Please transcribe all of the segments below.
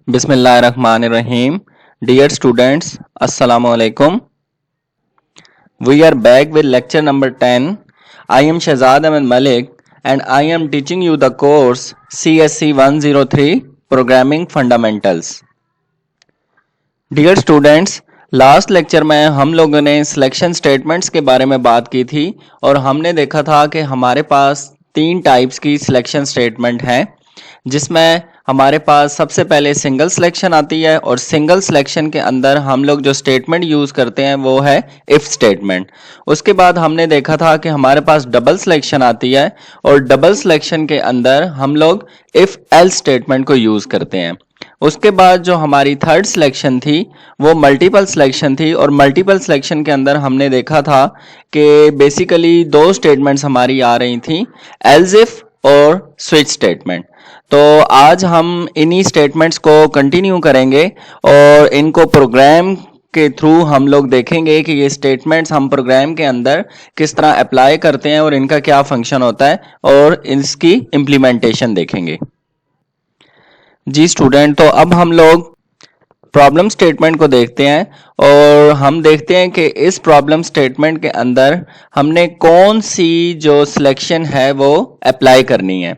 Bismillahirrahmanirrahim. Dear students, Assalamu alaikum. We are back with lecture number 10. I am Shahzad Ahmed Malik and I am teaching you the course CSC 103 Programming Fundamentals. Dear students, last lecture में हम लोगों ने selection statements के बारे में बात की थी और हमने देखा था कि हमारे पास तीन टाइप्स की सिलेक्शन स्टेटमेंट हैं, जिसमें हमारे पास सबसे पहले सिंगल सिलेक्शन आती है और सिंगल सिलेक्शन के अंदर हम लोग जो स्टेटमेंट यूज़ करते हैं वो है इफ़ स्टेटमेंट। उसके बाद हमने देखा था कि हमारे पास डबल सिलेक्शन आती है और डबल सिलेक्शन के अंदर हम लोग इफ़ एल्स स्टेटमेंट को यूज़ करते हैं। उसके बाद जो हमारी थर्ड सिलेक्शन थी वो मल्टीपल सिलेक्शन थी और मल्टीपल सिलेक्शन के अंदर हमने देखा था कि बेसिकली दो स्टेटमेंट्स हमारी आ रही थी, एल्स इफ और स्विच स्टेटमेंट। तो आज हम इन्हीं स्टेटमेंट्स को कंटिन्यू करेंगे और इनको प्रोग्राम के थ्रू हम लोग देखेंगे कि ये स्टेटमेंट्स हम प्रोग्राम के अंदर किस तरह अप्लाई करते हैं और इनका क्या फंक्शन होता है और इसकी इम्प्लीमेंटेशन देखेंगे। जी स्टूडेंट, तो अब हम लोग प्रॉब्लम स्टेटमेंट को देखते हैं और हम देखते हैं कि इस प्रॉब्लम स्टेटमेंट के अंदर हमने कौन सी जो सिलेक्शन है वो अप्लाई करनी है।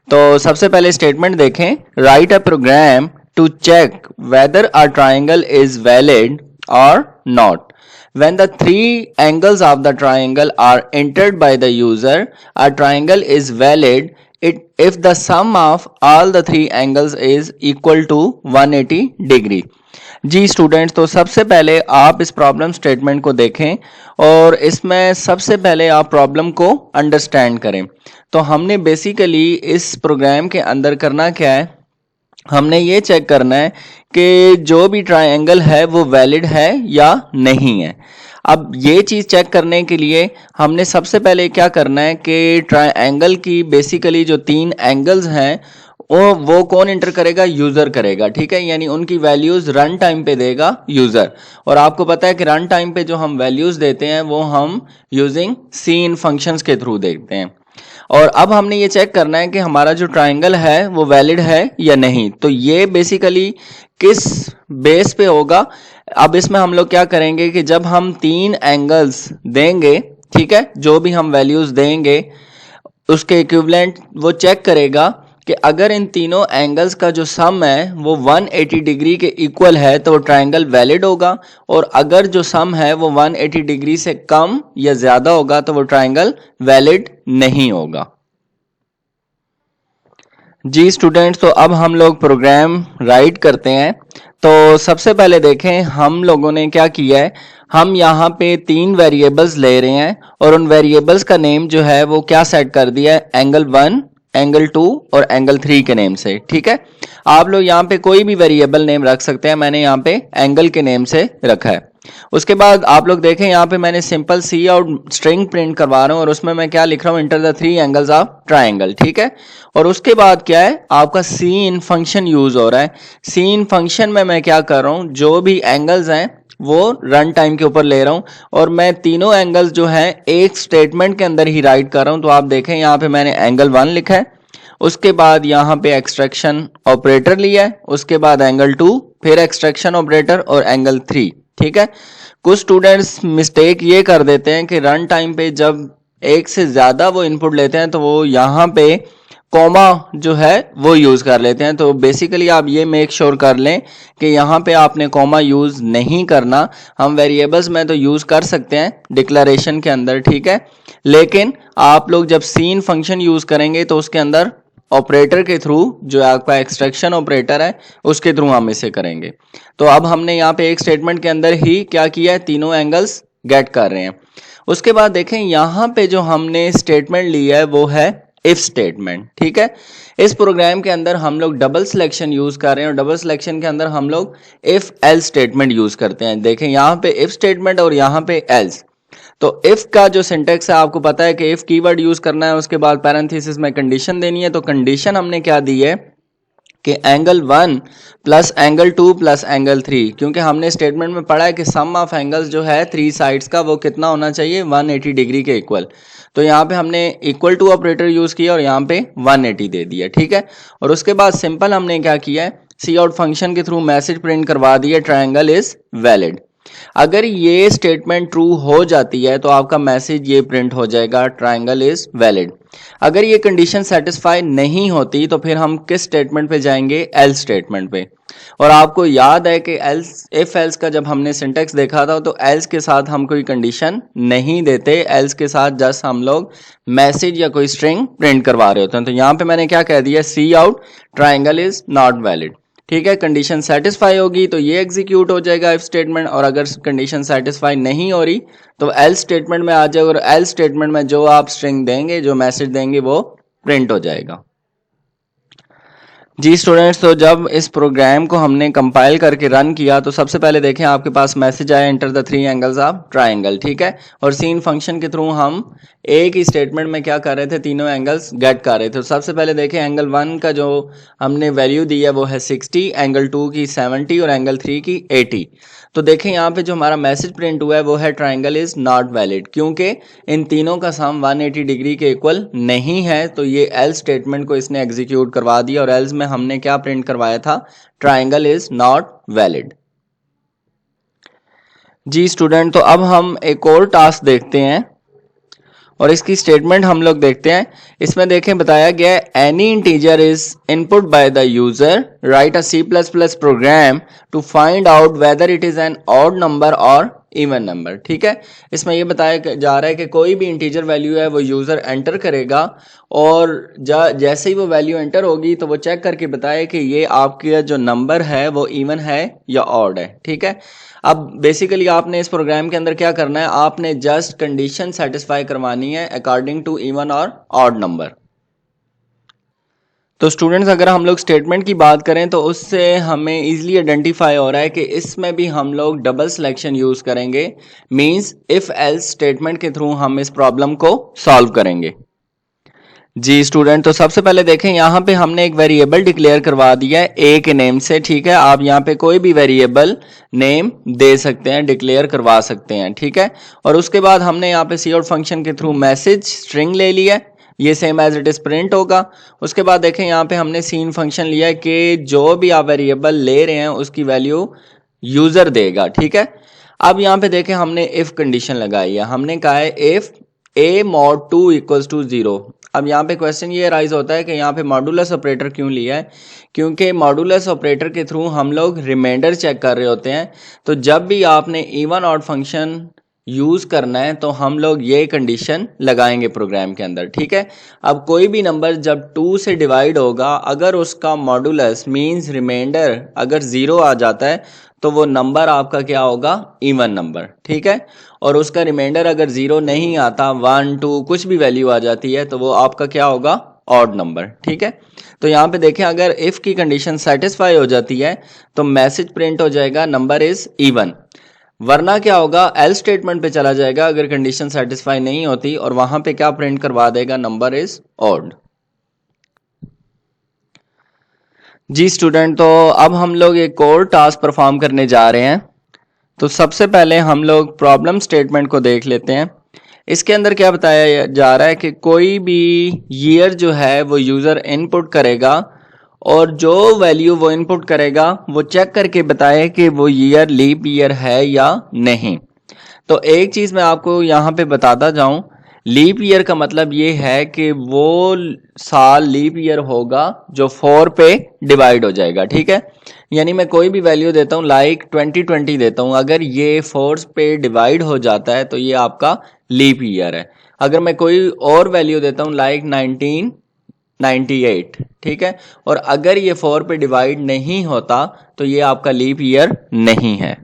तो सबसे पहले स्टेटमेंट देखें, write a program to check whether a triangle is valid और not when the three angles of the triangle are entered by the user. A triangle is valid if the sum of all the three angles is equal to 180 degree. जी students, तो सबसे पहले आप इस problem statement को देखें और इसमें सबसे पहले आप प्रॉब्लम को अंडरस्टैंड करें। तो हमने बेसिकली इस प्रोग्राम के अंदर करना क्या है, हमने ये चेक करना है कि जो भी ट्रायंगल है वो वैलिड है या नहीं है। अब ये चीज़ चेक करने के लिए हमने सबसे पहले क्या करना है कि ट्रायंगल की बेसिकली जो तीन एंगल्स हैं वो कौन इंटर करेगा, यूज़र करेगा, ठीक है। यानी उनकी वैल्यूज़ रन टाइम पे देगा यूज़र। और आपको पता है कि रन टाइम पे जो हम वैल्यूज़ देते हैं वो हम यूजिंग सीन फंक्शंस के थ्रू देखते हैं। और अब हमने ये चेक करना है कि हमारा जो ट्रायंगल है वो वैलिड है या नहीं। तो ये बेसिकली किस बेस पे होगा, अब इसमें हम लोग क्या करेंगे कि जब हम तीन एंगल्स देंगे, ठीक है, जो भी हम वैल्यूज़ देंगे उसके इक्विवेलेंट वो चेक करेगा कि अगर इन तीनों एंगल्स का जो सम है वो 180 डिग्री के इक्वल है तो वो ट्रायंगल वैलिड होगा, और अगर जो सम है वो 180 डिग्री से कम या ज़्यादा होगा तो वो ट्रायंगल वैलिड नहीं होगा। जी स्टूडेंट्स, तो अब हम लोग प्रोग्राम राइट करते हैं। तो सबसे पहले देखें हम लोगों ने क्या किया है, हम यहाँ पे तीन वेरिएबल्स ले रहे हैं और उन वेरिएबल्स का नेम जो है वो क्या सेट कर दिया है, एंगल 1, एंगल 2 और एंगल 3 के नेम से, ठीक है। आप लोग यहाँ पे कोई भी वेरिएबल नेम रख सकते हैं, मैंने यहाँ पे एंगल के नेम से रखा है। उसके बाद आप लोग देखें यहाँ पे मैंने सिंपल सी आउट स्ट्रिंग प्रिंट करवा रहा हूँ और उसमें मैं क्या लिख रहा हूँ, enter the three angles of triangle, ठीक है। और उसके बाद क्या है, आपका सीन फंक्शन यूज हो रहा है। सीन फंक्शन में मैं क्या कर रहा हूँ, जो भी एंगल्स हैं वो रन टाइम के ऊपर ले रहा हूँ और मैं तीनों एंगल्स जो हैं एक स्टेटमेंट के अंदर ही राइट कर रहा हूँ। तो आप देखें यहाँ पे मैंने एंगल 1 लिखा है, उसके बाद यहाँ पे एक्सट्रैक्शन ऑपरेटर लिया है, उसके बाद एंगल 2, फिर एक्सट्रैक्शन ऑपरेटर और एंगल 3, ठीक है। कुछ स्टूडेंट्स मिस्टेक ये कर देते हैं कि रन टाइम पे जब एक से ज़्यादा वो इनपुट लेते हैं तो वो यहाँ पे कॉमा जो है वो यूज़ कर लेते हैं। तो बेसिकली आप ये मेक श्योर कर लें कि यहाँ पे आपने कॉमा यूज़ नहीं करना। हम वेरिएबल्स में तो यूज़ कर सकते हैं डिक्लेरेशन के अंदर, ठीक है, लेकिन आप लोग जब सीन फंक्शन यूज़ करेंगे तो उसके अंदर ऑपरेटर के थ्रू, जो आपका एक्सट्रैक्शन ऑपरेटर है उसके थ्रू हम इसे करेंगे। तो अब हमने यहाँ पे एक स्टेटमेंट के अंदर ही क्या किया है, तीनों एंगल्स गेट कर रहे हैं। उसके बाद देखें यहाँ पे जो हमने स्टेटमेंट लिया है वो है इफ स्टेटमेंट, ठीक है। इस प्रोग्राम के अंदर हम लोग डबल सिलेक्शन यूज कर रहे हैं और डबल सिलेक्शन के अंदर हम लोग इफ एल्स स्टेटमेंट यूज करते हैं। देखें यहाँ पे इफ स्टेटमेंट और यहाँ पे एल्स। तो इफ का जो सिंटेक्स है आपको पता है कि इफ कीवर्ड यूज करना है, उसके बाद पैरेंथेसिस में कंडीशन देनी है। तो कंडीशन हमने क्या दी है कि angle 1 plus angle 2 plus angle 3, क्योंकि हमने स्टेटमेंट में पढ़ा है कि सम ऑफ एंगल्स जो है 3 साइड्स का वो कितना होना चाहिए, 180 डिग्री के इक्वल। तो यहाँ पे हमने इक्वल टू ऑपरेटर यूज किया और यहाँ पे 180 दे दिया, ठीक है। और उसके बाद सिंपल हमने क्या किया है, सी आउट फंक्शन के थ्रू मैसेज प्रिंट करवा दिया, ट्रायंगल इज वैलिड। अगर ये स्टेटमेंट ट्रू हो जाती है तो आपका मैसेज ये प्रिंट हो जाएगा, ट्रायंगल इज वैलिड। अगर ये कंडीशन सेटिस्फाई नहीं होती तो फिर हम किस स्टेटमेंट पे जाएंगे, एल्स स्टेटमेंट पे। और आपको याद है कि एल्स इफ एल्स का जब हमने सिंटेक्स देखा था तो एल्स के साथ हम कोई कंडीशन नहीं देते, एल्स के साथ जस्ट हम लोग मैसेज या कोई स्ट्रिंग प्रिंट करवा रहे होते हैं। तो यहां पे मैंने क्या कह दिया, see out triangle is not valid. ठीक है, कंडीशन सेटिस्फाई होगी तो ये एग्जीक्यूट हो जाएगा इफ स्टेटमेंट, और अगर कंडीशन सेटिस्फाई नहीं हो रही तो एल्स स्टेटमेंट में आ जाएगा, और एल्स स्टेटमेंट में जो आप स्ट्रिंग देंगे, जो मैसेज देंगे वो प्रिंट हो जाएगा। जी स्टूडेंट्स, तो जब इस प्रोग्राम को हमने कंपाइल करके रन किया तो सबसे पहले देखें आपके पास मैसेज आया, enter the 3 angles of triangle. ठीक है, और सीन फंक्शन के थ्रू हम एक ही स्टेटमेंट में क्या कर रहे थे, तीनों एंगल्स गेट कर रहे थे। तो सबसे पहले देखें एंगल 1 का जो हमने वैल्यू दी है वो है 60, एंगल 2 की 70 और एंगल 3 की 80। तो देखें यहाँ पे जो हमारा मैसेज प्रिंट हुआ है वो है ट्रायंगल इज नॉट वैलिड, क्योंकि इन तीनों का सम 180 डिग्री के इक्वल नहीं है। तो ये एल्स स्टेटमेंट को इसने एग्जीक्यूट करवा दिया, और एल्स में हमने क्या प्रिंट करवाया था, ट्रायंगल इज नॉट वैलिड। जी स्टूडेंट, तो अब हम एक और टास्क देखते हैं और इसकी स्टेटमेंट हम लोग देखते हैं। इसमें देखें बताया गया है, any integer is input by the user, write a C plus plus program to find out whether it is an odd number और इवन नंबर। ठीक है, इसमें यह बताया जा रहा है कि कोई भी इंटीजर वैल्यू है वो यूजर एंटर करेगा, और जैसे ही वो वैल्यू एंटर होगी तो वो चेक करके बताए कि ये आपका जो नंबर है वो इवन है या ऑड है। ठीक है, अब बेसिकली आपने इस प्रोग्राम के अंदर क्या करना है, आपने जस्ट कंडीशन सेटिस्फाई करवानी है अकॉर्डिंग टू इवन और ऑड नंबर। तो स्टूडेंट्स, अगर हम लोग स्टेटमेंट की बात करें तो उससे हमें इजीली आइडेंटिफाई हो रहा है कि इसमें भी हम लोग डबल सिलेक्शन यूज करेंगे, मींस इफ एल्स स्टेटमेंट के थ्रू हम इस प्रॉब्लम को सॉल्व करेंगे। जी स्टूडेंट, तो सबसे पहले देखें यहाँ पे हमने एक वेरिएबल डिक्लेयर करवा दिया है ए के नेम से। ठीक है, आप यहाँ पे कोई भी वेरिएबल नेम दे सकते हैं, डिक्लेयर करवा सकते हैं। ठीक है, और उसके बाद हमने यहाँ पे सी आउट फंक्शन के थ्रू मैसेज स्ट्रिंग ले लिया है, ये same as it is print होगा। उसके बाद देखें यहाँ पे हमने सीन फंक्शन लिया है कि जो भी आप वेरिएबल ले रहे हैं उसकी वैल्यू यूजर देगा। ठीक है, अब यहाँ पे देखें हमने इफ कंडीशन लगाई है, हमने कहा है if a mod 2 equals to 0। अब यहाँ पे क्वेश्चन ये राइज होता है कि यहाँ पे मॉडुलस ऑपरेटर क्यों लिया है, क्योंकि मॉडुलस ऑपरेटर के थ्रू हम लोग रिमाइंडर चेक कर रहे होते हैं। तो जब भी आपने इवन ऑड फंक्शन यूज करना है तो हम लोग ये कंडीशन लगाएंगे प्रोग्राम के अंदर। ठीक है, अब कोई भी नंबर जब 2 से डिवाइड होगा, अगर उसका मॉडुलस मींस रिमाइंडर अगर 0 आ जाता है तो वो नंबर आपका क्या होगा, इवन नंबर। ठीक है, और उसका रिमाइंडर अगर 0 नहीं आता, 1 2 कुछ भी वैल्यू आ जाती है तो वो आपका क्या होगा, ऑड नंबर। ठीक है, तो यहाँ पे देखें अगर इफ की कंडीशन सेटिस्फाई हो जाती है तो मैसेज प्रिंट हो जाएगा नंबर इज इवन, वरना क्या होगा, एल स्टेटमेंट पे चला जाएगा अगर कंडीशन सेटिस्फाई नहीं होती, और वहां पे क्या प्रिंट करवा देगा, नंबर इज ऑड। जी स्टूडेंट, तो अब हम लोग एक और टास्क परफॉर्म करने जा रहे हैं। तो सबसे पहले हम लोग प्रॉब्लम स्टेटमेंट को देख लेते हैं। इसके अंदर क्या बताया जा रहा है कि कोई भी ईयर जो है वो यूजर इनपुट करेगा, और जो वैल्यू वो इनपुट करेगा वो चेक करके बताए कि वो ईयर लीप ईयर है या नहीं। तो एक चीज मैं आपको यहाँ पे बताता जाऊं, लीप ईयर का मतलब ये है कि वो साल लीप ईयर होगा जो 4 पे डिवाइड हो जाएगा। ठीक है, यानी मैं कोई भी वैल्यू देता हूँ, लाइक 2020 देता हूँ, अगर ये 4 पे डिवाइड हो जाता है तो ये आपका लीप ईयर है। अगर मैं कोई और वैल्यू देता हूँ लाइक 1998, ठीक है, और अगर ये 4 पे डिवाइड नहीं होता तो ये आपका लीप ईयर नहीं है।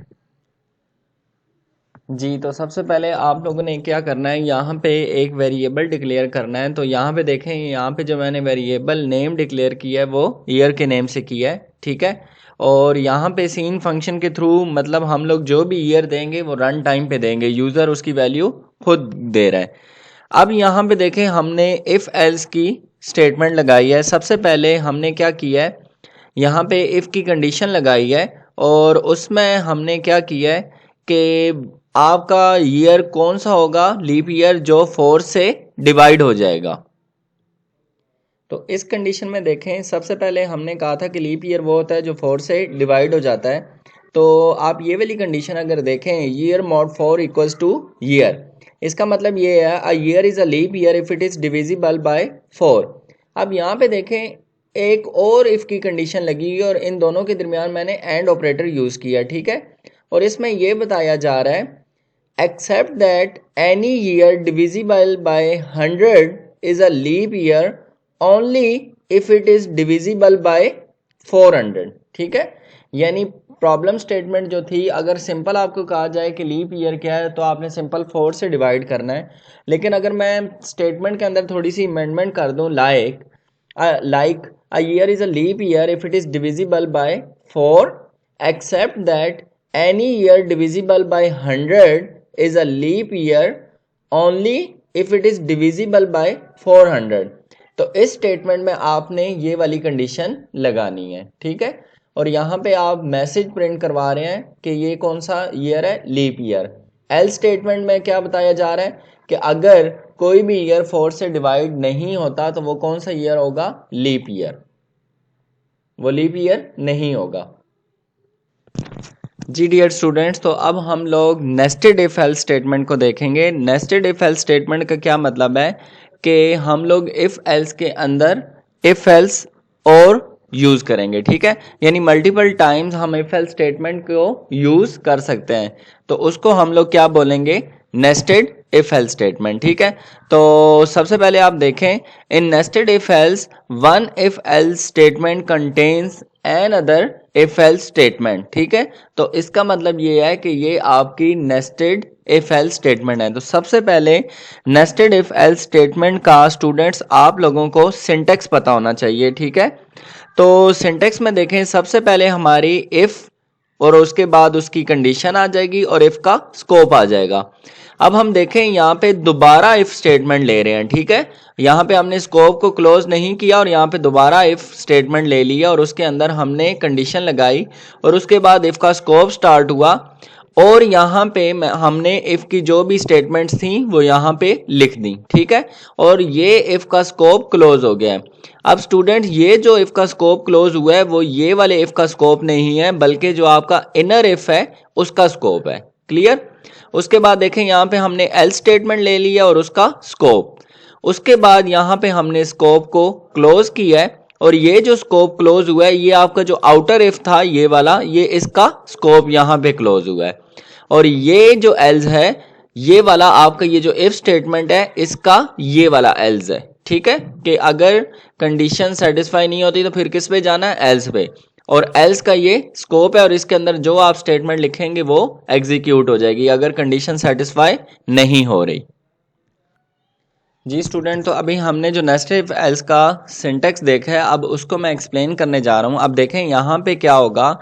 जी, तो सबसे पहले आप लोगों ने क्या करना है, यहाँ पे एक वेरिएबल डिक्लेयर करना है। तो यहाँ पे देखें, यहाँ पे जो मैंने वेरिएबल नेम डिक्लेयर किया है वो ईयर के नेम से किया है। ठीक है, और यहाँ पे सीन फंक्शन के थ्रू मतलब हम लोग जो भी ईयर देंगे वो रन टाइम पे देंगे, यूजर उसकी वैल्यू खुद दे रहा है। अब यहाँ पे देखें हमने इफ एल्स की स्टेटमेंट लगाई है। सबसे पहले हमने क्या किया है, यहाँ पे इफ की कंडीशन लगाई है, और उसमें हमने क्या किया है कि आपका ईयर कौन सा होगा, लीप ईयर जो 4 से डिवाइड हो जाएगा। तो इस कंडीशन में देखें, सबसे पहले हमने कहा था कि लीप ईयर वो होता है जो 4 से डिवाइड हो जाता है। तो आप ये वाली कंडीशन अगर देखें, year mod 4 equals to year, इसका मतलब ये है a year is a leap year if it is divisible by 4। अब यहाँ पे देखें, एक और इफ़ की कंडीशन लगी हुई और इन दोनों के दरमियान मैंने एंड ऑपरेटर यूज़ किया, ठीक है। और इसमें ये बताया जा रहा है except that any year divisible by 100 is a leap year only if it is divisible by 400, ठीक है। यानी प्रॉब्लम स्टेटमेंट जो थी, अगर सिंपल आपको कहा जाए कि लीप ईयर क्या है तो आपने सिंपल 4 से डिवाइड करना है। लेकिन अगर मैं स्टेटमेंट के अंदर थोड़ी सी अमेंडमेंट कर दूं, like a year is a leap year if it is divisible by 4 except that any year divisible by 100 is a leap year only if it is divisible by 400। तो इस स्टेटमेंट में आपने ये वाली कंडीशन लगानी है, ठीक है। और यहाँ पे आप मैसेज प्रिंट करवा रहे हैं कि ये कौन सा ईयर है, लीप ईयर। एल स्टेटमेंट में क्या बताया जा रहा है कि अगर कोई भी ईयर 4 से डिवाइड नहीं होता तो वो कौन सा ईयर होगा, लीप ईयर, वो लीप ईयर नहीं होगा। जी डियर स्टूडेंट्स, तो अब हम लोग नेस्टेड इफ एल्स स्टेटमेंट को देखेंगे। नेस्टेड इफ एल्स स्टेटमेंट का क्या मतलब है कि हम लोग इफ एल्स के अंदर इफ एल्स और यूज करेंगे, ठीक है। यानी मल्टीपल टाइम्स हम इफ एल्स स्टेटमेंट को यूज कर सकते हैं, तो उसको हम लोग क्या बोलेंगे, नेस्टेड इफ एल्स स्टेटमेंट, ठीक है। तो सबसे पहले आप देखें, in nested if else one if else statement contains another if else statement, ठीक है। तो इसका मतलब ये है कि ये आपकी नेस्टेड इफ एल्स स्टेटमेंट है। तो सबसे पहले नेस्टेड इफ एल्स स्टेटमेंट का स्टूडेंट्स आप लोगों को सिंटेक्स पता होना चाहिए, ठीक है। तो सिंटेक्स में देखें, सबसे पहले हमारी इफ और उसके बाद उसकी कंडीशन आ जाएगी और इफ का स्कोप आ जाएगा। अब हम देखें यहाँ पे दोबारा इफ स्टेटमेंट ले रहे हैं, ठीक है। यहाँ पे हमने स्कोप को क्लोज नहीं किया और यहाँ पे दोबारा इफ स्टेटमेंट ले लिया और उसके अंदर हमने कंडीशन लगाई और उसके बाद इफ का स्कोप स्टार्ट हुआ और यहाँ पे हमने इफ की जो भी स्टेटमेंट्स थी वो यहाँ पे लिख दी, ठीक है। और ये इफ का स्कोप क्लोज हो गया है। अब स्टूडेंट, ये जो इफ का स्कोप क्लोज हुआ है वो ये वाले इफ का स्कोप नहीं है, बल्कि जो आपका इनर इफ है उसका स्कोप है। क्लियर। उसके बाद देखें, यहाँ पे हमने एल स्टेटमेंट ले लिया और उसका स्कोप, उसके बाद यहाँ पे हमने स्कोप को क्लोज किया है और ये जो स्कोप क्लोज हुआ है ये आपका जो आउटर इफ था ये वाला, ये इसका स्कोप यहाँ पे क्लोज हुआ है। और ये जो एल्स है ये वाला आपका ये जो इफ स्टेटमेंट है इसका ये वाला एल्स है, ठीक है। कि अगर कंडीशन सेटिस्फाई नहीं होती तो फिर किस पे जाना है, एल्स पे। और एल्स का ये स्कोप है और इसके अंदर जो आप स्टेटमेंट लिखेंगे वो एग्जीक्यूट हो जाएगी अगर कंडीशन सेटिस्फाई नहीं हो रही। जी स्टूडेंट, तो अभी हमने जो नेस्टेड इफ एल्स का सिंटेक्स देखा है, अब उसको मैं एक्सप्लेन करने जा रहा हूँ। अब देखें यहाँ पे क्या होगा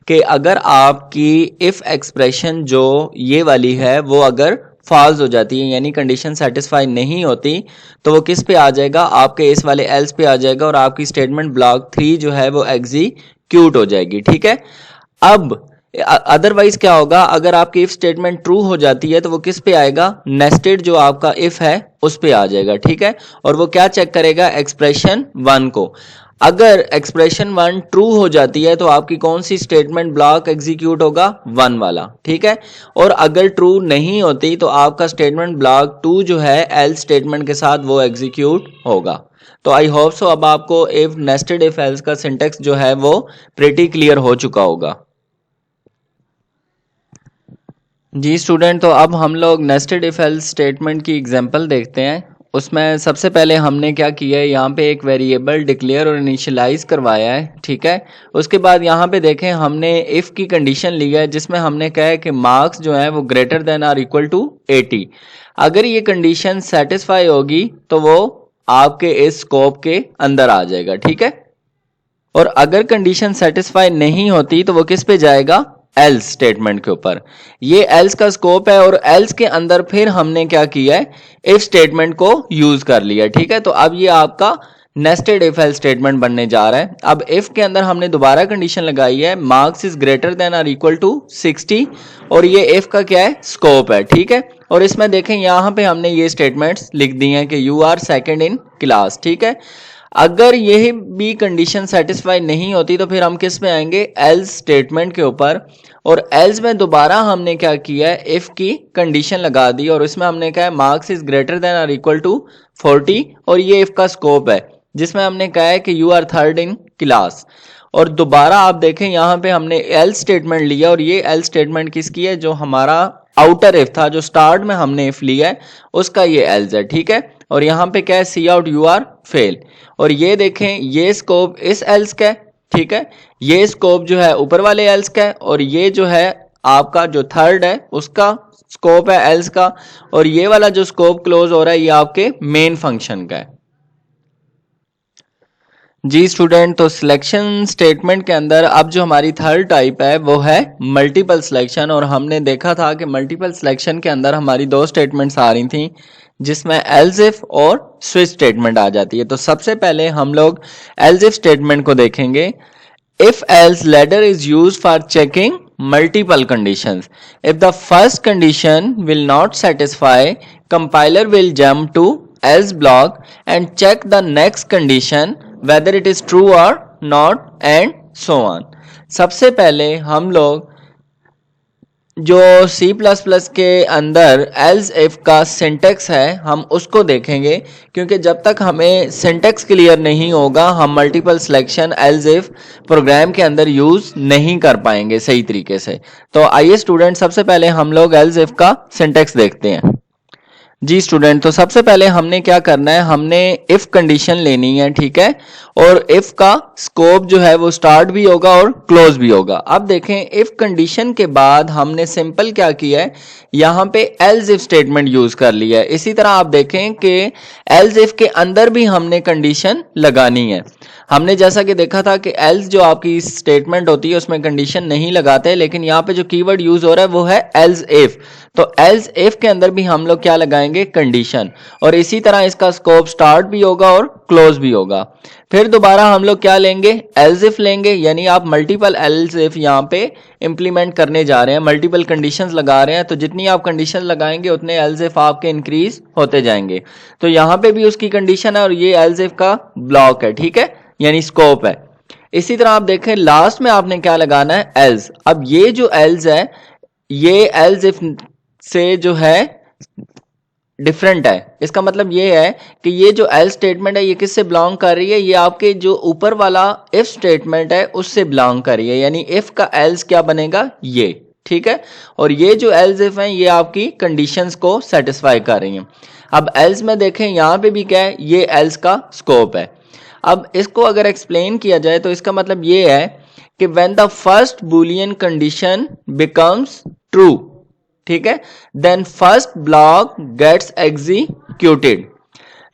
कि अगर आपकी इफ एक्सप्रेशन जो ये वाली है वो अगर फॉल्स हो जाती है, यानी कंडीशन सेटिस्फाई नहीं होती, तो वो किस पे आ जाएगा, आपके इस वाले एल्स पे आ जाएगा और आपकी स्टेटमेंट ब्लॉक 3 जो है वो एग्जीक्यूट हो जाएगी, ठीक है। अब अदरवाइज क्या होगा, अगर आपकी इफ स्टेटमेंट ट्रू हो जाती है तो वो किस पे आएगा, नेस्टेड जो आपका इफ है उस पे आ जाएगा, ठीक है। और वो क्या चेक करेगा, एक्सप्रेशन 1 को। अगर एक्सप्रेशन 1 ट्रू हो जाती है तो आपकी कौन सी स्टेटमेंट ब्लॉक एग्जीक्यूट होगा, 1 वाला, ठीक है। और अगर ट्रू नहीं होती तो आपका स्टेटमेंट ब्लॉक 2 जो है एल्स स्टेटमेंट के साथ वो एग्जीक्यूट होगा। तो आई होप सो अब आपको इफ नेस्टेड इफ एल्स का सिंटेक्स जो है वो प्रीटी क्लियर हो चुका होगा। जी स्टूडेंट, तो अब हम लोग नेस्टेड इफ एल्स स्टेटमेंट की एग्जांपल देखते हैं। उसमें सबसे पहले हमने क्या किया है, यहाँ पे एक वेरिएबल डिक्लेयर और इनिशियलाइज करवाया है, ठीक है। उसके बाद यहाँ पे देखें हमने इफ की कंडीशन ली है जिसमें हमने कहा है कि मार्क्स जो है वो greater than or equal to 80। अगर ये कंडीशन सेटिस्फाई होगी तो वो आपके इस स्कोप के अंदर आ जाएगा, ठीक है। और अगर कंडीशन सेटिस्फाई नहीं होती तो वो किस पे जाएगा, एल्स स्टेटमेंट के ऊपर। ये एल्स का स्कोप है और एल्स के अंदर फिर हमने क्या किया है, इफ स्टेटमेंट को यूज कर लिया, ठीक है। तो अब ये आपका नेस्टेड इफ एल्स स्टेटमेंट बनने जा रहा है। अब इफ के अंदर हमने दोबारा कंडीशन लगाई है, marks is greater than or equal to 60 और ये इफ का क्या है, स्कोप है, ठीक है। और इसमें देखें यहाँ पे हमने ये स्टेटमेंट्स लिख दी हैं कि you are second in class, ठीक है। अगर यह भी कंडीशन सेटिस्फाई नहीं होती तो फिर हम किस में आएंगे, एल्स स्टेटमेंट के ऊपर। और एल्स में दोबारा हमने क्या किया है, इफ की कंडीशन लगा दी और इसमें हमने कहा है मार्क्स इज ग्रेटर देन और इक्वल टू 40 और ये इफ का स्कोप है जिसमें हमने कहा है कि you are third in class. और दोबारा आप देखें यहाँ पे हमने एल्स स्टेटमेंट लिया और ये एल्स स्टेटमेंट किसकी है, जो हमारा आउटर इफ था, जो स्टार्ट में हमने इफ लिया है उसका ये एल्स है, ठीक है। और यहाँ पे क्या है, सी आउट यू आर फेल। और ये देखें ये स्कोप इस एल्स का है, ठीक है, ये स्कोप जो है ऊपर वाले एल्स का है और ये जो है आपका जो थर्ड है उसका स्कोप है एल्स का, और ये वाला जो स्कोप क्लोज हो रहा है ये आपके मेन फंक्शन का है। जी स्टूडेंट, तो सिलेक्शन स्टेटमेंट के अंदर अब जो हमारी थर्ड टाइप है वो है मल्टीपल सिलेक्शन। और हमने देखा था कि मल्टीपल सिलेक्शन के अंदर हमारी दो स्टेटमेंट्स आ रही थी जिसमें एल्स इफ और स्विच स्टेटमेंट आ जाती है। तो सबसे पहले हम लोग एल्स इफ स्टेटमेंट को देखेंगे। If else ladder is used for checking multiple conditions. If the first condition will not satisfy, compiler will jump to else block and check the next condition whether it is true or not and so on. सबसे पहले हम लोग जो C++ के अंदर else if का syntax है हम उसको देखेंगे, क्योंकि जब तक हमें सिंटेक्स क्लियर नहीं होगा हम multiple selection else if program के अंदर यूज नहीं कर पाएंगे सही तरीके से। तो आइए स्टूडेंट सबसे पहले हम लोग एल्स इफ का सिंटेक्स देखते हैं। जी स्टूडेंट, तो सबसे पहले हमने क्या करना है, हमने इफ कंडीशन लेनी है, ठीक है, और इफ का स्कोप जो है वो स्टार्ट भी होगा और क्लोज भी होगा। अब देखें इफ कंडीशन के बाद हमने सिंपल क्या किया है, यहाँ पे एल्स इफ स्टेटमेंट यूज कर लिया है। इसी तरह आप देखें कि एल्स इफ के अंदर भी हमने कंडीशन लगानी है। हमने जैसा कि देखा था कि एल्स जो आपकी स्टेटमेंट होती है उसमें कंडीशन नहीं लगाते, लेकिन यहाँ पे जो कीवर्ड यूज हो रहा है वो है एल्स इफ। तो एल्स इफ के अंदर भी हम लोग क्या लगाएंगे, कंडीशन, और इसी तरह इसका स्कोप स्टार्ट भी होगा और क्लोज भी होगा। फिर दोबारा हम लोग क्या लेंगे, एल्स इफ लेंगे, यानी आप मल्टीपल एल्स इफ यहाँ पे इंप्लीमेंट करने जा रहे हैं, मल्टीपल कंडीशंस लगा रहे हैं, तो जितनी आप कंडीशन लगाएंगे उतने एल्स इफ आपके इंक्रीज होते जाएंगे। तो यहाँ पे भी उसकी कंडीशन है और ये एल्स इफ का ब्लॉक है, ठीक है, यानी स्कोप है। इसी तरह आप देखें लास्ट में आपने क्या लगाना है, एल्स। अब ये जो एल्स है ये एल्स इफ से जो है डिफरेंट है। इसका मतलब ये है कि ये जो एल्स स्टेटमेंट है ये किससे बिलोंग कर रही है, ये आपके जो ऊपर वाला इफ स्टेटमेंट है उससे बिलोंग कर रही है, यानी इफ का एल्स क्या बनेगा, ये, ठीक है। और ये जो एल्स इफ हैं ये आपकी कंडीशंस को सेटिस्फाई कर रही हैं। अब एल्स में देखें यहाँ पे भी क्या है, ये एल्स का स्कोप है। अब इसको अगर एक्सप्लेन किया जाए तो इसका मतलब ये है कि when the first Boolean condition becomes true, ठीक है, then first block gets executed.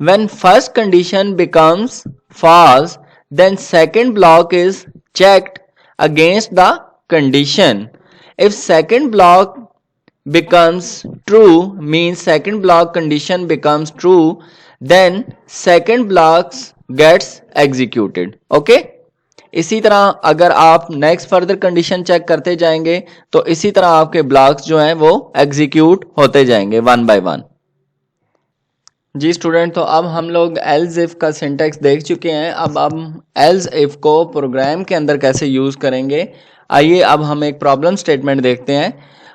When first condition becomes false then second block is checked against the condition. If second block becomes true means second block condition becomes true, then second blocks gets executed. okay, इसी तरह अगर आप next further condition check करते जाएंगे तो इसी तरह आपके ब्लॉक्स जो हैं वो एग्जीक्यूट होते जाएंगे वन बाय वन। जी स्टूडेंट, तो अब हम लोग एल्स इफ का सिंटेक्स देख चुके हैं। अब हम एल्स इफ को प्रोग्राम के अंदर कैसे यूज करेंगे, आइए अब हम एक प्रॉब्लम स्टेटमेंट देखते हैं।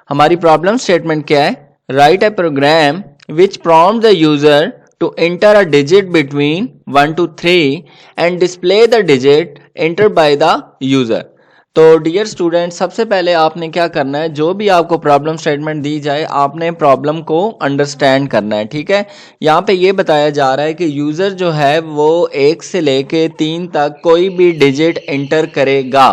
हमारी प्रॉब्लम स्टेटमेंट क्या है, write a program which prompt the user to enter a digit between 1 to 3 and display the digit enter by the user. तो डियर स्टूडेंट, सबसे पहले आपने क्या करना है, जो भी आपको प्रॉब्लम स्टेटमेंट दी जाए आपने प्रॉब्लम को अंडरस्टैंड करना है, ठीक है। यहाँ पे ये बताया जा रहा है कि यूजर जो है वो 1 से लेके 3 तक कोई भी डिजिट एंटर करेगा।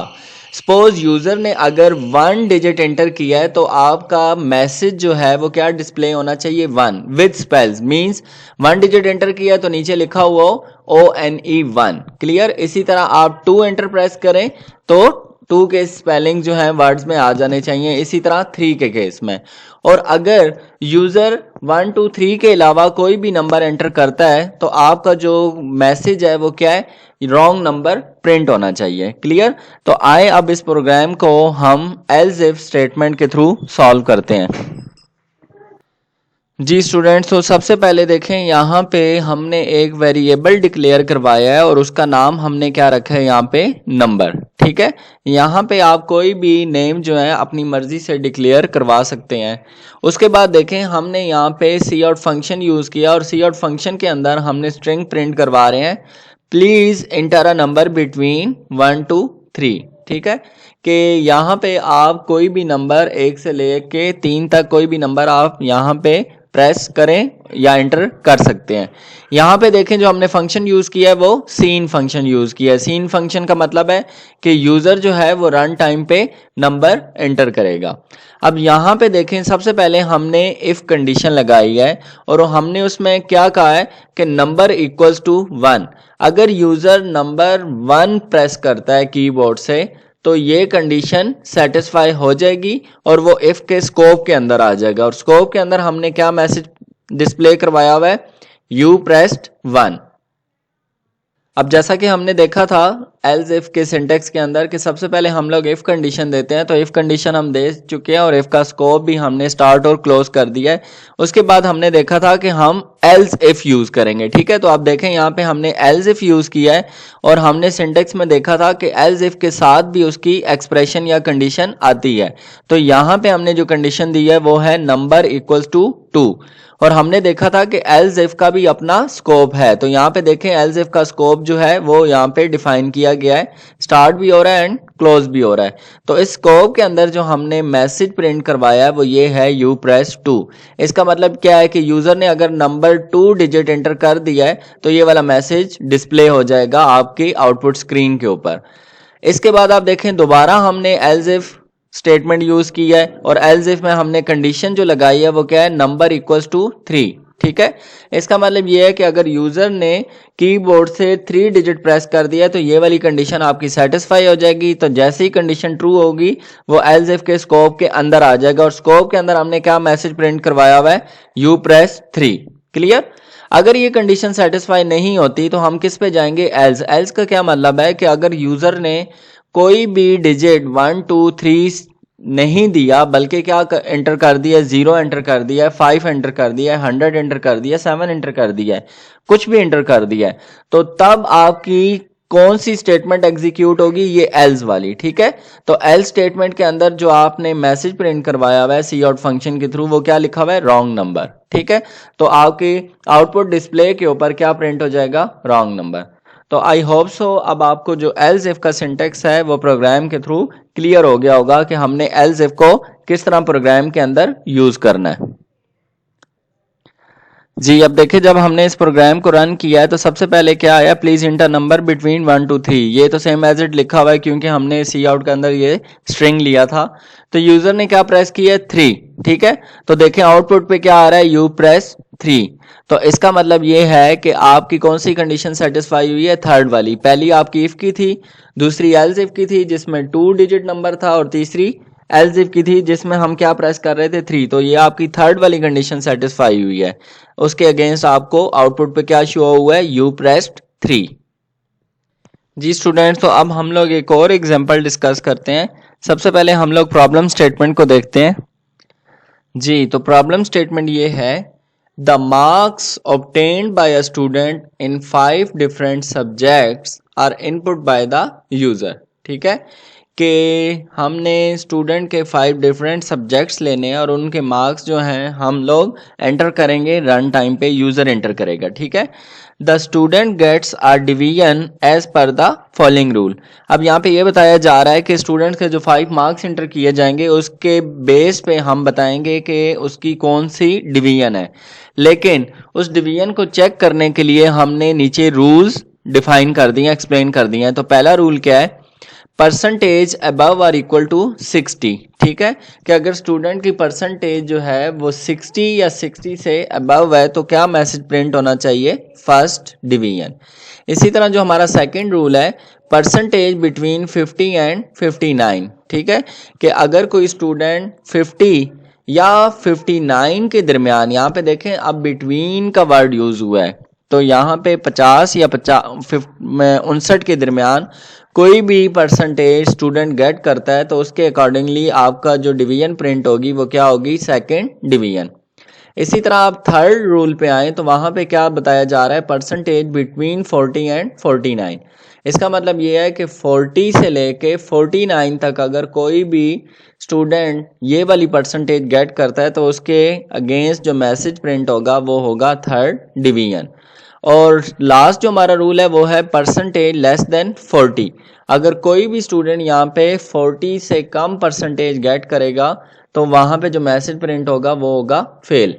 सपोज यूजर ने अगर 1 डिजिट एंटर किया है तो आपका मैसेज जो है वो क्या डिस्प्ले होना चाहिए, 1 with spells, means 1 digit enter किया तो नीचे लिखा हुआ ONE 1, क्लियर। इसी तरह आप 2 एंटर प्रेस करें तो 2 के स्पेलिंग जो है वर्ड्स में आ जाने चाहिए, इसी तरह 3 के केस में। और अगर यूजर 1 2 3 के अलावा कोई भी नंबर एंटर करता है तो आपका जो मैसेज है वो क्या है, रॉन्ग नंबर प्रिंट होना चाहिए, क्लियर। तो आए अब इस प्रोग्राम को हम एल्स इफ स्टेटमेंट के थ्रू सॉल्व करते हैं। जी स्टूडेंट्स, तो सबसे पहले देखें यहाँ पे हमने एक वेरिएबल डिक्लेयर करवाया है और उसका नाम हमने क्या रखा है यहाँ पे नंबर। ठीक है, यहाँ पे आप कोई भी नेम जो है अपनी मर्जी से डिक्लेयर करवा सकते हैं। उसके बाद देखें हमने यहाँ पे सी आउट फंक्शन यूज़ किया और सी आउट फंक्शन के अंदर हमने स्ट्रिंग प्रिंट करवा रहे हैं, please inter a number between 1 to 3। ठीक है, कि यहाँ पे आप कोई भी नंबर 1 से लेके 3 तक कोई भी नंबर आप यहाँ पे प्रेस करें या एंटर कर सकते हैं। यहाँ पे देखें जो हमने फंक्शन यूज़ किया है वो सीन फंक्शन यूज़ किया है। सीन फंक्शन का मतलब है कि यूज़र जो है वो रन टाइम पे नंबर एंटर करेगा। अब यहाँ पे देखें सबसे पहले हमने इफ़ कंडीशन लगाई है और हमने उसमें क्या कहा है कि नंबर इक्वल्स टू 1। अगर यूज़र नंबर 1 प्रेस करता है कीबोर्ड से तो ये कंडीशन सेटिस्फाई हो जाएगी और वो इफ के स्कोप के अंदर आ जाएगा। और स्कोप के अंदर हमने क्या मैसेज डिस्प्ले करवाया हुआ है, यू प्रेस्ड 1। अब जैसा कि हमने देखा था एल्स इफ के सिंटेक्स के अंदर कि सबसे पहले हम लोग इफ कंडीशन देते हैं, तो इफ कंडीशन हम दे चुके हैं और इफ का स्कोप भी हमने स्टार्ट और क्लोज कर दिया है। उसके बाद हमने देखा था कि हम एल्स इफ यूज करेंगे। ठीक है, तो आप देखें यहाँ पे हमने एल्स इफ यूज किया है और हमने सिंटेक्स में देखा था कि एल्स इफ के साथ भी उसकी एक्सप्रेशन या कंडीशन आती है। तो यहाँ पे हमने जो कंडीशन दी है वो है नंबर इक्वल्स टू 2 और हमने देखा था कि एल्स इफ का भी अपना स्कोप है। तो यहाँ पे देखें एल्स इफ का स्कोप जो है वो यहाँ पे डिफाइन किया गया है, स्टार्ट भी हो रहा है एंड क्लोज भी हो रहा है। तो इस स्कोप के अंदर जो हमने मैसेज प्रिंट करवाया है वो ये है यू प्रेस 2। इसका मतलब क्या है कि यूजर ने अगर नंबर 2 डिजिट एंटर कर दिया है तो ये वाला मैसेज डिस्प्ले हो जाएगा आपकी आउटपुट स्क्रीन के ऊपर। इसके बाद आप देखें दोबारा हमने एल्स इफ स्टेटमेंट यूज की है और एल्स इफ में हमने कंडीशन जो लगाई है वो क्या है, नंबर इक्वल्स टू 3। ठीक है, इसका मतलब ये है कि अगर यूजर ने कीबोर्ड से 3 डिजिट प्रेस कर दिया तो ये वाली कंडीशन आपकी सेटिस्फाई हो जाएगी। तो जैसे ही कंडीशन ट्रू होगी वो एल्स इफ के स्कोप के अंदर आ जाएगा और स्कोप के अंदर हमने क्या मैसेज प्रिंट करवाया हुआ है, यू प्रेस 3। क्लियर। अगर ये कंडीशन सेटिस्फाई नहीं होती तो हम किस पे जाएंगे, एल्स। एल्स का क्या मतलब है कि अगर यूजर ने कोई भी डिजिट 1 2 3 नहीं दिया बल्कि क्या एंटर कर दिया, 0 एंटर कर दिया, 5 एंटर कर दिया, 100 एंटर कर दिया, 7 एंटर कर दिया है, कुछ भी एंटर कर दिया है, तो तब आपकी कौन सी स्टेटमेंट एग्जीक्यूट होगी, ये एल्स वाली। ठीक है, तो एल्स स्टेटमेंट के अंदर जो आपने मैसेज प्रिंट करवाया हुआ है सी आउट फंक्शन के थ्रू वो क्या लिखा हुआ है, रॉन्ग नंबर। ठीक है, तो आपकी आउटपुट डिस्प्ले के ऊपर क्या प्रिंट हो जाएगा, रॉन्ग नंबर। तो आई होप सो अब आपको जो एल्स इफ का सिंटेक्स है वो प्रोग्राम के थ्रू क्लियर हो गया होगा कि हमने एल्स इफ को किस तरह प्रोग्राम के अंदर यूज करना है। जी अब देखिए जब हमने इस प्रोग्राम को रन किया है तो सबसे पहले क्या आया, please inter number between 1 to 3। ये तो सेम एज इट लिखा हुआ है क्योंकि हमने सी आउट के अंदर ये स्ट्रिंग लिया था। तो यूजर ने क्या प्रेस किया, 3। ठीक है, तो देखें आउटपुट पे क्या आ रहा है, यू प्रेस 3। तो इसका मतलब ये है कि आपकी कौन सी कंडीशन सेटिस्फाई हुई है, थर्ड वाली। पहली आपकी इफ की थी, दूसरी एल्स इफ की थी जिसमें 2 डिजिट नंबर था और तीसरी एल्स इफ की थी जिसमें हम क्या प्रेस कर रहे थे, 3। तो ये आपकी थर्ड वाली कंडीशन सेटिस्फाई हुई है। उसके अगेंस्ट आपको आउटपुट पे क्या शो हुआ है, यू प्रेस्ड 3। जी स्टूडेंट्स, तो अब हम लोग एक और एग्जांपल डिस्कस करते हैं। सबसे पहले हम लोग प्रॉब्लम स्टेटमेंट को देखते हैं। जी तो प्रॉब्लम स्टेटमेंट ये है, the marks obtained by a student in 5 different subjects are input by the user. ठीक है, कि हमने स्टूडेंट के 5 डिफरेंट सब्जेक्ट्स लेने हैं और उनके मार्क्स जो हैं हम लोग एंटर करेंगे रन टाइम पे, यूज़र एंटर करेगा। ठीक है, the student gets or division as per the following rule. अब यहाँ पे ये बताया जा रहा है कि स्टूडेंट के जो 5 मार्क्स एंटर किए जाएंगे उसके बेस पे हम बताएंगे कि उसकी कौन सी डिवीजन है। लेकिन उस डिवीजन को चेक करने के लिए हमने नीचे रूल्स डिफाइन कर दिए, एक्सप्लेन कर दिए हैं। तो पहला रूल क्या है, percentage above or equal to 60। ठीक है, कि अगर स्टूडेंट की परसेंटेज जो है वो 60 या 60 से अबव है तो क्या मैसेज प्रिंट होना चाहिए, फर्स्ट डिवीजन। इसी तरह जो हमारा सेकंड रूल है, परसेंटेज बिटवीन 50 एंड 59। ठीक है, कि अगर कोई स्टूडेंट 50 या 59 के दरमियान, यहाँ पे देखें अब बिटवीन का वर्ड यूज हुआ है, तो यहाँ पे 50 या 59 के दरमियान कोई भी परसेंटेज स्टूडेंट गेट करता है तो उसके अकॉर्डिंगली आपका जो डिवीजन प्रिंट होगी वो क्या होगी, सेकंड डिवीजन। इसी तरह आप थर्ड रूल पे आए तो वहां पे क्या बताया जा रहा है, परसेंटेज बिटवीन 40 एंड 49। इसका मतलब ये है कि 40 से लेके 49 तक अगर कोई भी स्टूडेंट ये वाली परसेंटेज गेट करता है तो उसके अगेंस्ट जो मैसेज प्रिंट होगा वो होगा थर्ड डिवीजन। और लास्ट जो हमारा रूल है वो है परसेंटेज लेस देन 40। अगर कोई भी स्टूडेंट यहाँ पे 40 से कम परसेंटेज गेट करेगा तो वहां पे जो मैसेज प्रिंट होगा वो होगा फेल।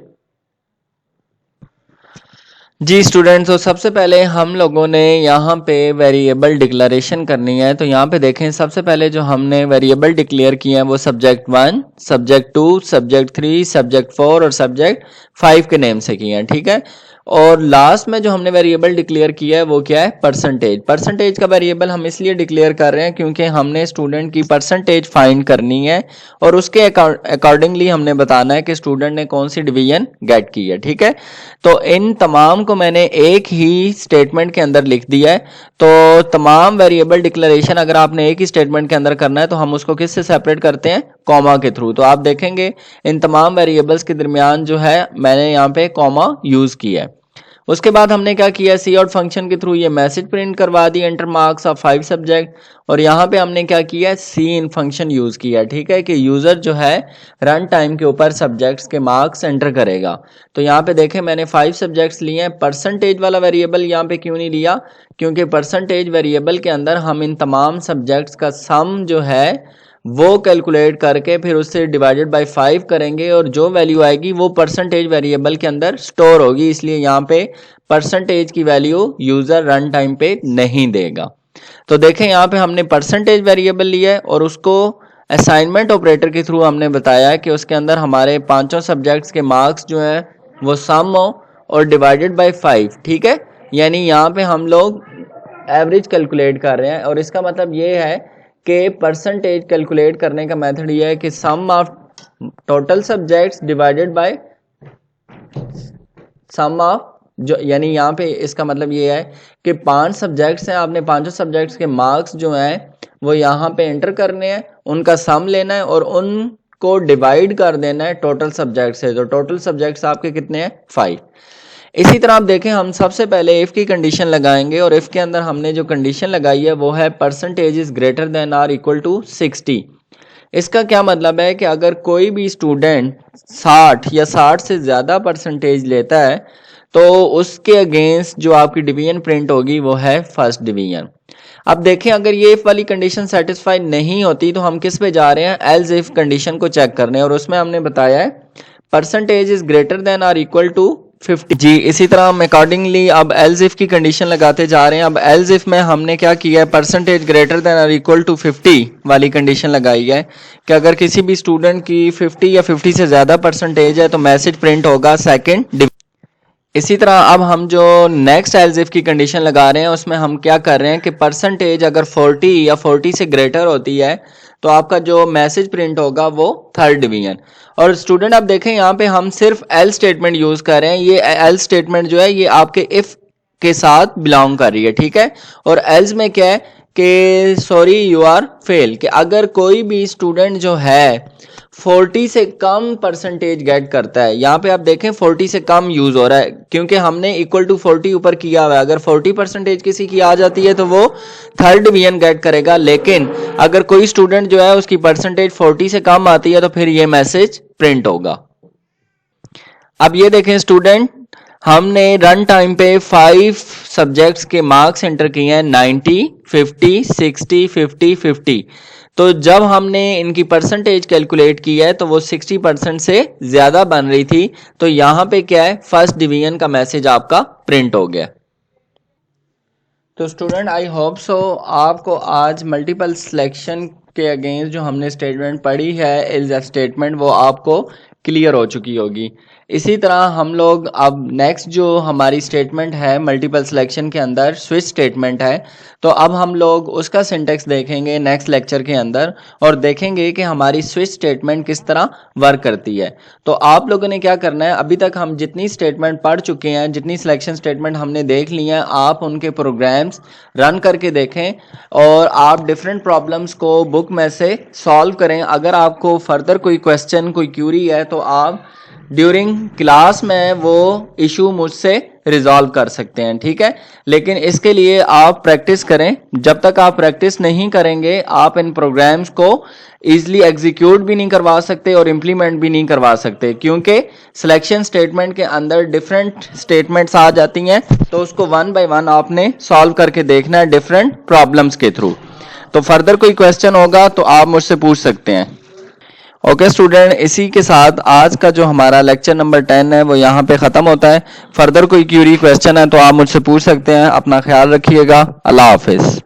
जी स्टूडेंट्स, तो सबसे पहले हम लोगों ने यहाँ पे वेरिएबल डिक्लेरेशन करनी है। तो यहाँ पे देखें, सबसे पहले जो हमने वेरिएबल डिक्लेयर किए हैं वो सब्जेक्ट 1, सब्जेक्ट 2, सब्जेक्ट 3, सब्जेक्ट 4 और सब्जेक्ट 5 के नेम से किए हैं, ठीक है। और लास्ट में जो हमने वेरिएबल डिक्लेयर किया है वो क्या है, परसेंटेज। परसेंटेज का वेरिएबल हम इसलिए डिक्लेयर कर रहे हैं क्योंकि हमने स्टूडेंट की परसेंटेज फाइंड करनी है और उसके अकॉर्डिंगली हमने बताना है कि स्टूडेंट ने कौन सी डिवीजन गेट की है, ठीक है। तो इन तमाम को मैंने एक ही स्टेटमेंट के अंदर लिख दिया है। तो तमाम वेरिएबल डिक्लेरेशन अगर आपने एक ही स्टेटमेंट के अंदर करना है तो हम उसको किससे सेपरेट करते हैं, कॉमा के थ्रू। तो आप देखेंगे इन तमाम वेरिएबल्स के दरमियान जो है मैंने यहाँ पे कॉमा यूज किया है। उसके बाद हमने क्या किया, सी आउट फंक्शन के थ्रू ये मैसेज प्रिंट करवा दी, एंटर मार्क्स ऑफ 5 सब्जेक्ट। और यहाँ पे हमने क्या किया, सी इन फंक्शन यूज किया, ठीक है, कि यूजर जो है रन टाइम के ऊपर सब्जेक्ट्स के मार्क्स एंटर करेगा। तो यहाँ पे देखें मैंने 5 सब्जेक्ट्स लिए हैं। परसेंटेज वाला वेरिएबल यहाँ पे क्यों नहीं लिया, क्योंकि परसेंटेज वेरिएबल के अंदर हम इन तमाम सब्जेक्ट्स का सम जो है वो कैलकुलेट करके फिर उससे डिवाइडेड बाय 5 करेंगे और जो वैल्यू आएगी वो परसेंटेज वेरिएबल के अंदर स्टोर होगी, इसलिए यहाँ पे परसेंटेज की वैल्यू यूजर रन टाइम पे नहीं देगा। तो देखें यहाँ पे हमने परसेंटेज वेरिएबल लिया है और उसको असाइनमेंट ऑपरेटर के थ्रू हमने बताया है कि उसके अंदर हमारे पांचों सब्जेक्ट्स के मार्क्स जो है वो सम हो और डिवाइडेड बाय 5, ठीक है। यानी यहाँ पे हम लोग एवरेज कैलकुलेट कर रहे हैं और इसका मतलब ये है कि परसेंटेज कैलकुलेट करने का मेथड ये है कि sum of total subjects divided by sum of जो, यानी यहाँ पे इसका मतलब ये है कि 5 सब्जेक्ट्स हैं, आपने पांचों सब्जेक्ट्स के मार्क्स जो हैं वो यहाँ पे एंटर करने हैं, उनका सम लेना है और उनको डिवाइड कर देना है टोटल सब्जेक्ट से। तो टोटल सब्जेक्ट्स आपके कितने हैं, 5। इसी तरह आप देखें, हम सबसे पहले इफ की कंडीशन लगाएंगे और इफ के अंदर हमने जो कंडीशन लगाई है वो है percentage is greater than or equal to 60। इसका क्या मतलब है कि अगर कोई भी स्टूडेंट 60 या 60 से ज़्यादा परसेंटेज लेता है तो उसके अगेंस्ट जो आपकी डिवीजन प्रिंट होगी वो है फर्स्ट डिवीजन। अब देखें, अगर ये इफ वाली कंडीशन सेटिस्फाई नहीं होती तो हम किस पे जा रहे हैं, एल्स इफ कंडीशन को चेक करने, और उसमें हमने बताया है percentage is greater than or equal to 50। जी इसी तरह हम अकॉर्डिंगली अब एल्स इफ की कंडीशन लगाते जा रहे हैं। अब एल्स इफ में हमने क्या किया है, परसेंटेज ग्रेटर देन और इक्वल टू 50 वाली कंडीशन लगाई है कि अगर किसी भी स्टूडेंट की 50 या 50 से ज्यादा परसेंटेज है तो मैसेज प्रिंट होगा सेकंड। इसी तरह अब हम जो नेक्स्ट एल्स इफ की कंडीशन लगा रहे हैं उसमें हम क्या कर रहे हैं कि परसेंटेज अगर 40 या 40 से ग्रेटर होती है तो आपका जो मैसेज प्रिंट होगा वो थर्ड डिवीजन। और स्टूडेंट आप देखें यहाँ पे हम सिर्फ एल स्टेटमेंट यूज कर रहे हैं। ये एल स्टेटमेंट जो है ये आपके इफ के साथ बिलोंग कर रही है, ठीक है। और एल्स में क्या है कि सॉरी यू आर फेल, कि अगर कोई भी स्टूडेंट जो है 40 से कम परसेंटेज गेट करता है, यहाँ पे आप देखें 40 से कम यूज हो रहा है क्योंकि हमने इक्वल टू 40 ऊपर किया हुआ है। अगर 40 परसेंटेज किसी की आ जाती है तो वो थर्ड डिवीजन गेट करेगा, लेकिन अगर कोई स्टूडेंट जो है उसकी परसेंटेज 40 से कम आती है तो फिर ये मैसेज प्रिंट होगा। अब ये देखें स्टूडेंट, हमने रन टाइम पे 5 सब्जेक्ट्स के मार्क्स एंटर किए हैं 90, 50, 60, 50, 50। तो जब हमने इनकी परसेंटेज कैलकुलेट की है तो वो 60% से ज्यादा बन रही थी। तो यहां पे क्या है, फर्स्ट डिवीजन का मैसेज आपका प्रिंट हो गया। तो स्टूडेंट आई होप सो आपको आज मल्टीपल सिलेक्शन के अगेंस्ट जो हमने स्टेटमेंट पढ़ी है इज अ स्टेटमेंट वो आपको क्लियर हो चुकी होगी। इसी तरह हम लोग अब नेक्स्ट जो हमारी स्टेटमेंट है मल्टीपल सिलेक्शन के अंदर स्विच स्टेटमेंट है, तो अब हम लोग उसका सिंटेक्स देखेंगे नेक्स्ट लेक्चर के अंदर और देखेंगे कि हमारी स्विच स्टेटमेंट किस तरह वर्क करती है। तो आप लोगों ने क्या करना है, अभी तक हम जितनी स्टेटमेंट पढ़ चुके हैं, जितनी सिलेक्शन स्टेटमेंट हमने देख ली हैं, आप उनके प्रोग्राम्स रन करके देखें और आप डिफरेंट प्रॉब्लम्स को बुक में से सॉल्व करें। अगर आपको फर्दर कोई क्वेश्चन कोई क्यूरी है तो आप ड्यूरिंग क्लास में वो इशू मुझसे रिजॉल्व कर सकते हैं, ठीक है। लेकिन इसके लिए आप प्रैक्टिस करें। जब तक आप प्रैक्टिस नहीं करेंगे आप इन प्रोग्राम्स को इजीली एग्जीक्यूट भी नहीं करवा सकते और इम्प्लीमेंट भी नहीं करवा सकते, क्योंकि सिलेक्शन स्टेटमेंट के अंदर डिफरेंट स्टेटमेंट्स आ जाती हैं, तो उसको वन बाय वन आपने सॉल्व करके देखना है डिफरेंट प्रॉब्लम्स के थ्रू। तो फर्दर कोई क्वेश्चन होगा तो आप मुझसे पूछ सकते हैं। ओके स्टूडेंट, इसी के साथ आज का जो हमारा लेक्चर नंबर 10 है वो यहाँ पे ख़त्म होता है। फर्दर कोई क्यूरी क्वेश्चन है तो आप मुझसे पूछ सकते हैं। अपना ख्याल रखिएगा। अल्लाह हाफिज़।